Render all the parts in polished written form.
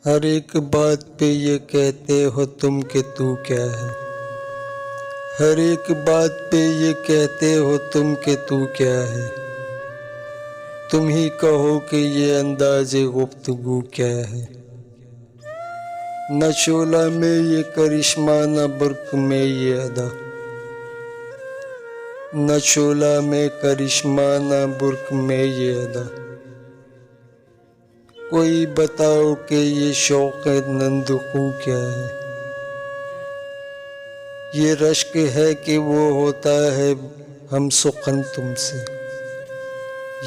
ہر ایک بات پہ یہ کہتے ہو تم کہ تو کیا ہے، ہر ایک بات پہ یہ کہتے ہو تم کہ تو کیا ہے، تم ہی کہو کہ یہ انداز گفتگو کیا ہے۔ نہ شعلہ میں یہ کرشمہ نہ برق میں یہ ادا، نہ شعلہ میں کرشمہ نہ برق میں یہ ادا، کوئی بتاؤ کہ یہ شوق نندخو کیا ہے۔ یہ رشک ہے کہ وہ ہوتا ہے ہم سخن تم سے،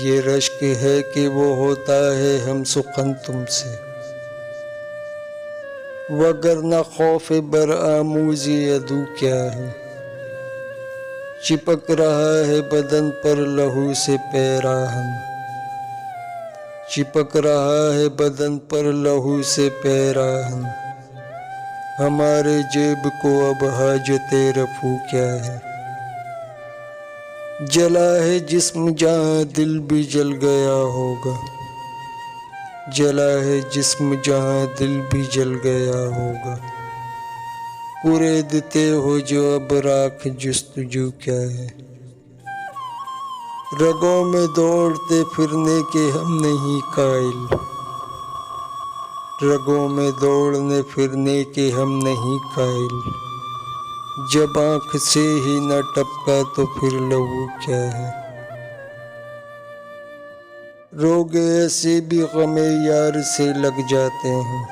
یہ رشک ہے کہ وہ ہوتا ہے ہم سخن تم سے، وگرنہ خوف برآموزی عدو کیا ہے۔ چپک رہا ہے بدن پر لہو سے پیراہن، چپک رہا ہے بدن پر لہو سے پیراہن، ہمارے جیب کو اب حاجت رفو کیا ہے۔ جلا ہے جسم جہاں دل بھی جل گیا ہوگا، جلا ہے جسم جہاں دل بھی جل گیا ہوگا، کوریدتے ہو جو اب راکھ جستجو کیا ہے۔ رگوں میں دوڑتے پھرنے کے ہم نہیں قائل، رگوں میں دوڑنے پھرنے کے ہم نہیں قائل، جب آنکھ سے ہی نہ ٹپکا تو پھر لہو کیا ہے۔ روگے ایسے بھی غم یار سے لگ جاتے ہیں،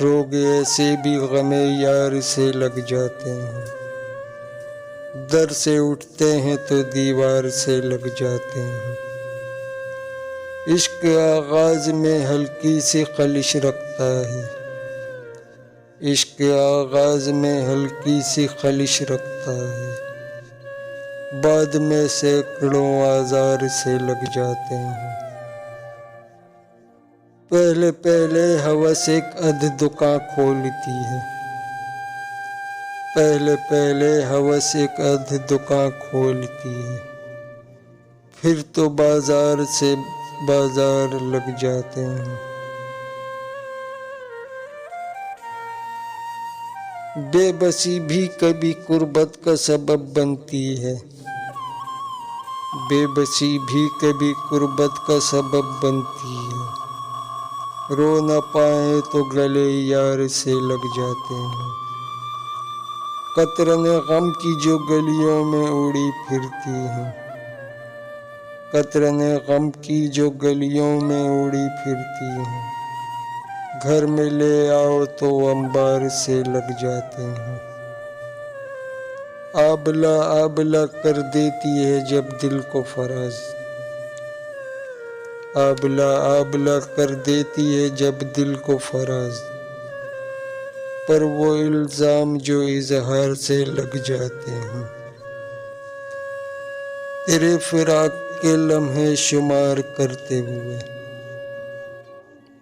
روگے ایسے بھی غم یار سے لگ جاتے ہیں، در سے اٹھتے ہیں تو دیوار سے لگ جاتے ہیں۔ عشق آغاز میں ہلکی سی خلش رکھتا ہے، عشق آغاز میں ہلکی سی خلش رکھتا ہے، بعد میں سینکڑوں آزار سے لگ جاتے ہیں۔ پہلے پہلے ہوس ایک ادھ دکان کھولتی ہے، پہلے پہلے ہوس ایک ادھ دکان کھولتی ہے، پھر تو بازار سے بازار لگ جاتے ہیں۔ بے بسی بھی کبھی قربت کا سبب بنتی ہے، بے بسی بھی کبھی قربت کا سبب بنتی ہے، رو نہ پائیں تو گلے یار سے لگ جاتے ہیں۔ قطرن غم کی جو گلیوں میں اڑی پھرتی ہیں، قطرن غم کی جو گلیوں میں اڑی پھرتی ہیں، گھر میں لے آؤ تو انبار سے لگ جاتے ہیں۔ آبلہ آبلہ کر دیتی ہے جب دل کو فراز، آبلہ آبلہ کر دیتی ہے جب دل کو فراز، پر وہ الزام جو اظہار سے لگ جاتے ہیں۔ تیرے فراق کے لمحے شمار کرتے ہوئے،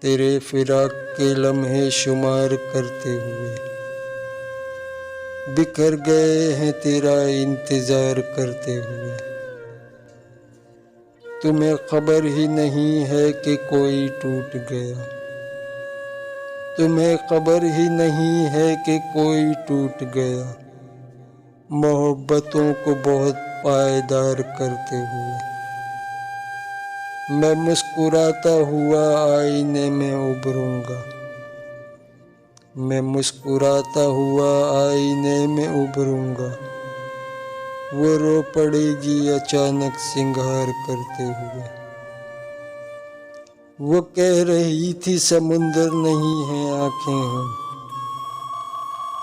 تیرے فراق کے لمحے شمار کرتے ہوئے، بکھر گئے ہیں تیرا انتظار کرتے ہوئے، تمہیں خبر ہی نہیں ہے کہ کوئی ٹوٹ گیا، تمہیں خبر ہی نہیں ہے کہ کوئی ٹوٹ گیا، محبتوں کو بہت پائیدار کرتے ہوئے۔ میں مسکراتا ہوا آئینے میں ابھروں گا، میں مسکراتا ہوا آئینے میں ابھروں گا، وہ رو پڑے گی اچانک سنگھار کرتے ہوئے۔ وہ کہہ رہی تھی سمندر نہیں ہیں آنکھیں ہم،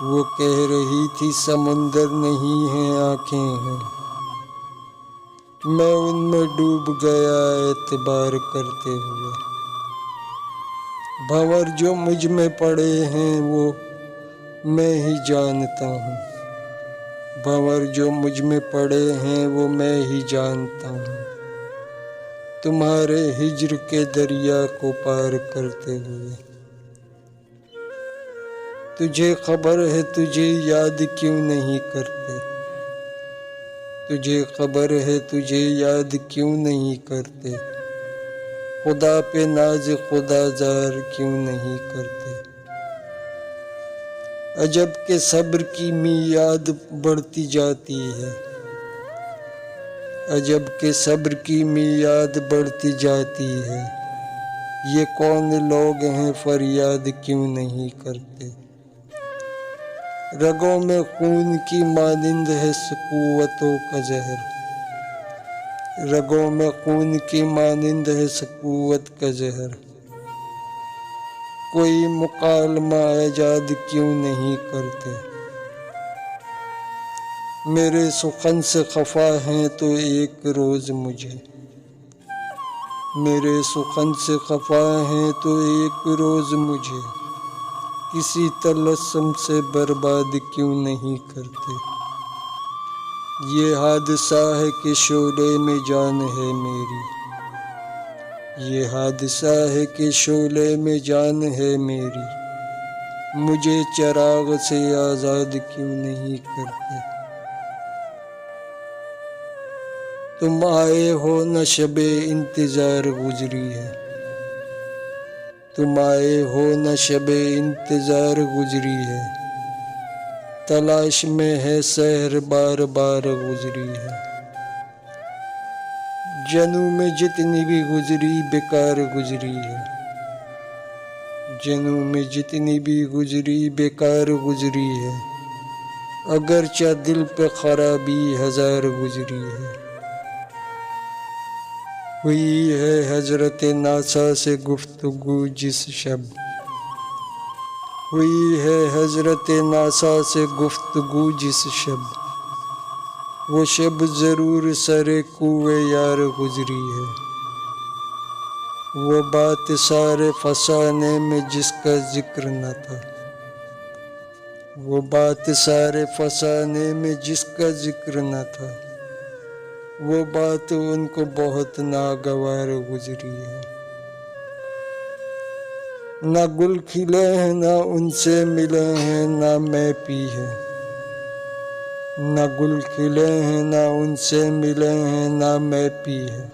وہ کہہ رہی تھی سمندر نہیں ہیں آنکھیں ہیں، میں ان میں ڈوب گیا اعتبار کرتے ہوئے۔ بھنور جو مجھ میں پڑے ہیں وہ میں ہی جانتا ہوں، بھنور جو مجھ میں پڑے ہیں وہ میں ہی جانتا ہوں، تمہارے ہجر کے دریا کو پار کرتے ہوئے۔ تجھے خبر ہے تجھے یاد کیوں نہیں کرتے، تجھے خبر ہے تجھے یاد کیوں نہیں کرتے، خدا پہ ناز خدا زار کیوں نہیں کرتے؟ عجب کہ صبر کی میعاد بڑھتی جاتی ہے، عجب کہ صبر کی میعاد بڑھتی جاتی ہے، یہ کون لوگ ہیں فریاد کیوں نہیں کرتے؟ رگوں میں خون کی مانند ہے سکوتوں کا زہر، رگوں میں خون کی مانند ہے سکوت کا زہر، کوئی مکالمہ ایجاد کیوں نہیں کرتے؟ میرے سخن سے خفا ہیں تو ایک روز مجھے، میرے سخن سے خفا ہیں تو ایک روز مجھے، کسی طلسم سے برباد کیوں نہیں کرتے؟ یہ حادثہ ہے کہ شعلے میں جان ہے میری، یہ حادثہ ہے کہ شعلے میں جان ہے میری، مجھے چراغ سے آزاد کیوں نہیں کرتے؟ تم آئے ہو نہ شب انتظار گزری ہے، تم آئے ہو نہ شب انتظار گزری ہے، تلاش میں ہے سحر بار بار گزری ہے، جنوں میں جتنی بھی گزری بیکار گزری ہے، جنوں میں جتنی بھی گزری بیکار گزری ہے، اگرچہ دل پہ خرابی ہزار گزری ہے، ہوئی ہے حضرت ناسا سے گفتگو جس شب، ہوئی ہے حضرت ناسا سے گفتگو جس شب، وہ شب ضرور سر کوہ یار گزری ہے، وہ بات سارے فسانے میں جس کا ذکر نہ تھا، وہ بات سارے فسانے میں جس کا ذکر نہ تھا، وہ بات ان کو بہت ناگوار گزری ہے، نہ گل کھلے ہیں نہ ان سے ملے ہیں نہ میں پی ہے، نہ گل کھلے ہیں نہ ان سے ملے ہیں نہ میں پی ہے،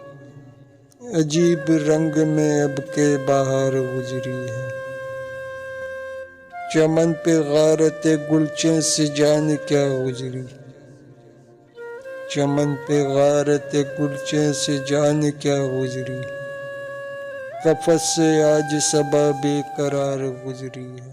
عجیب رنگ میں اب کے بہار گزری ہے، چمن پہ غارت گلچن سے جان کیا گزری، چمن پہ غارت گلچن سے جان کیا گزری، قفس سے آج صبا بے قرار گزری ہے۔